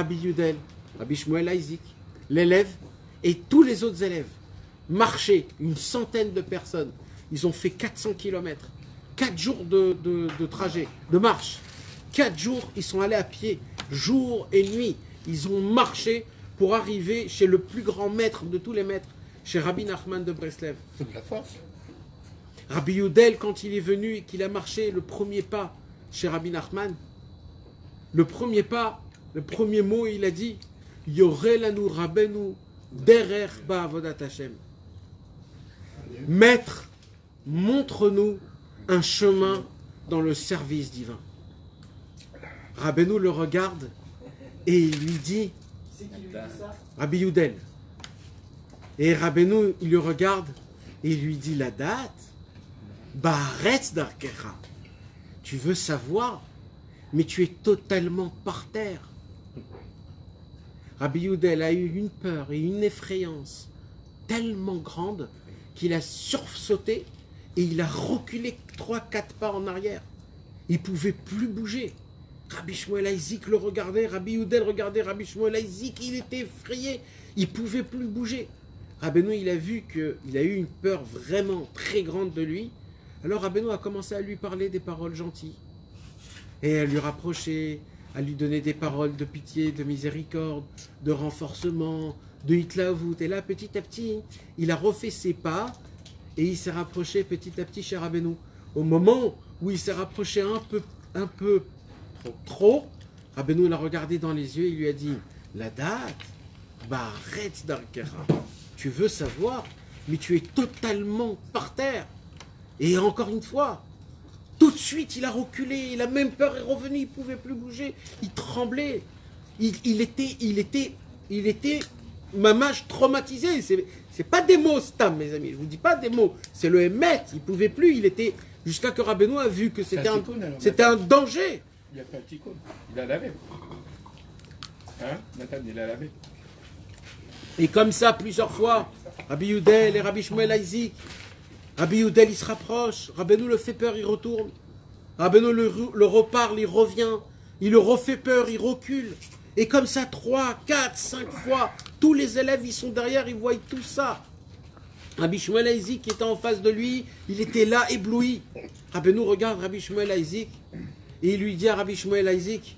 Rabbi Yudel, Rabbi Shmuel Isaac, l'élève et tous les autres élèves marchaient, une centaine de personnes. Ils ont fait 400 km, 4 jours de trajet, de marche. 4 jours, ils sont allés à pied, jour et nuit. Ils ont marché pour arriver chez le plus grand maître de tous les maîtres, chez Rabbi Nachman de Breslev. C'est de la force. Rabbi Yudel, quand il est venu et qu'il a marché le premier pas chez Rabbi Nachman, le premier pas, le premier mot, il a dit Yorelanu Rabenu derer ba'avodat Hashem. Maître, montre-nous un chemin dans le service divin. Rabbeinu le regarde et il lui dit, Rabbi Yudel. Et Rabbeinu, il le regarde et il lui dit la date. Ba'aretz darkecha. Tu veux savoir, mais tu es totalement par terre. Rabbi Yudel a eu une peur et une effrayance tellement grande qu'il a sursauté et il a reculé 3-4 pas en arrière. Il ne pouvait plus bouger. Rabbi Shmuel Isaac le regardait, Rabbi Yudel regardait Rabbi Shmuel Isaac, il était effrayé, il ne pouvait plus bouger. Rabbeinu, il a vu qu'il a eu une peur vraiment très grande de lui. Alors Rabbeinu a commencé à lui parler des paroles gentilles et à lui rapprocher, à lui donner des paroles de pitié, de miséricorde, de renforcement, de hitlaout. Et là, petit à petit, il a refait ses pas et il s'est rapproché petit à petit chez Rabbeinu. Au moment où il s'est rapproché un peu trop, Rabbeinu l'a regardé dans les yeux et il lui a dit la date, ba'aretz darkecha. Tu veux savoir, mais tu es totalement par terre. Et encore une fois, tout de suite, il a reculé, il a même peur est revenu, il ne pouvait plus bouger, il tremblait. Il était mamache traumatisé. C'est pas des mots, Stam, mes amis, je vous dis pas des mots. C'est le Hémet, il ne pouvait plus, il était... Jusqu'à que Rabbeinu a vu que c'était un danger. Il a fait un tikkun, il a lavé. Hein, Nathan, il a lavé. Et comme ça, plusieurs fois, Rabbi Yudel et Rabbi Shmuel Isaac, Rabbi Yudel, il se rapproche, Rabbeinu le fait peur, il retourne. Rabbeinu le reparle, il revient. Il le refait peur, il recule. Et comme ça, 3, 4, 5 fois, tous les élèves, ils sont derrière, ils voient tout ça. Rabbi Shmuel Isaac qui était en face de lui, il était là, ébloui. Rabbeinu regarde Rabbi Shmuel Isaac et il lui dit à Rabbi Shmuel Isaac,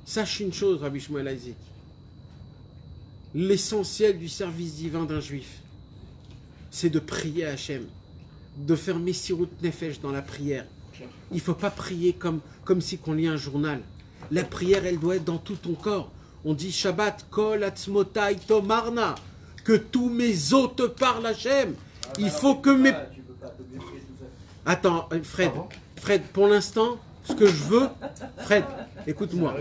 sache une chose, Rabbi Shmuel Isaac, l'essentiel du service divin d'un juif, c'est de prier à Hachem, de faire Messirut Nefesh dans la prière. Il ne faut pas prier comme si qu'on lit un journal. La prière, elle doit être dans tout ton corps. On dit Shabbat, Kol Atzmotai Tomarna, que tous mes os te parlent Hachem. Il faut que mes... Attends, Fred, pour l'instant, ce que je veux, Fred, écoute-moi.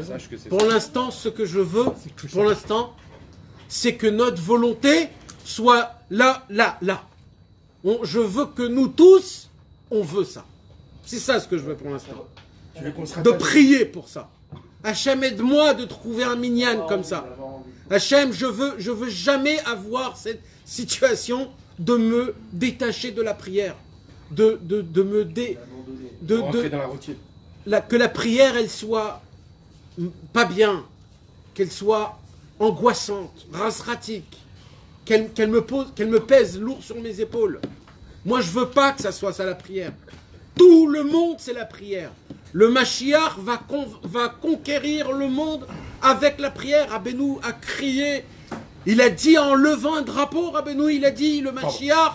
Pour l'instant, ce que je veux, pour l'instant, c'est que notre volonté soit là. Je veux que nous tous, on veut ça. C'est ça ce que je veux pour l'instant. De prier pour ça. Hachem, aide-moi de trouver un minyan comme ça. Hachem, je veux jamais avoir cette situation de me détacher de la prière. De me rentrer dans la routine. Que la prière, elle soit pas bien. Qu'elle soit angoissante, rasratique. Qu'elle me pèse lourd sur mes épaules. Moi, je veux pas que ça soit ça la prière. Tout le monde, c'est la prière. Le Mashiach va conquérir le monde avec la prière. Rabbeinu a crié, il a dit en levant un drapeau, Rabbeinu, il a dit, le Mashiach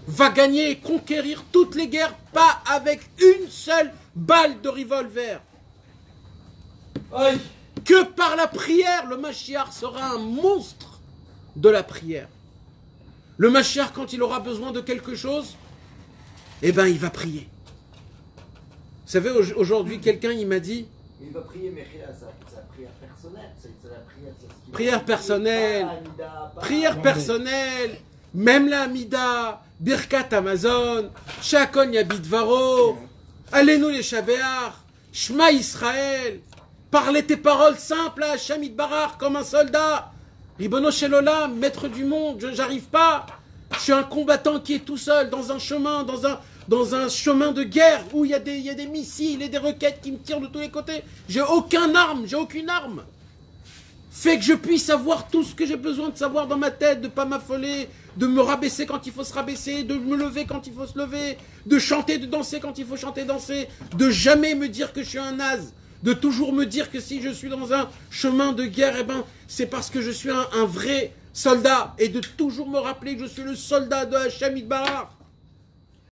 va gagner et conquérir toutes les guerres, pas avec une seule balle de revolver. Que par la prière, le Mashiach sera un monstre de la prière. Le Mashiach, quand il aura besoin de quelque chose, eh ben, il va prier. Vous savez, aujourd'hui, quelqu'un, il m'a dit... Il va prier, mais c'est la prière personnelle. C'est la prière... Prière personnelle. Prière personnelle. Même la Hamida. Birkat Amazon. Shakon Yabit Varo. Allez-nous les Shabéar. Shema Israël. Parlez tes paroles simples à Hachem Itbarach comme un soldat. Ribono Shel Olam, maître du monde, j'arrive pas. Je suis un combattant qui est tout seul dans un chemin, dans un chemin de guerre où il y a des missiles et des roquettes qui me tirent de tous les côtés. J'ai aucune arme. fait que je puisse savoir tout ce que j'ai besoin de savoir dans ma tête, de pas m'affoler, de me rabaisser quand il faut se rabaisser, de me lever quand il faut se lever, de chanter, de danser quand il faut chanter, danser, de jamais me dire que je suis un naze, de toujours me dire que si je suis dans un chemin de guerre, eh ben, c'est parce que je suis un vrai soldat, et de toujours me rappeler que je suis le soldat de Hachem Yitbarach.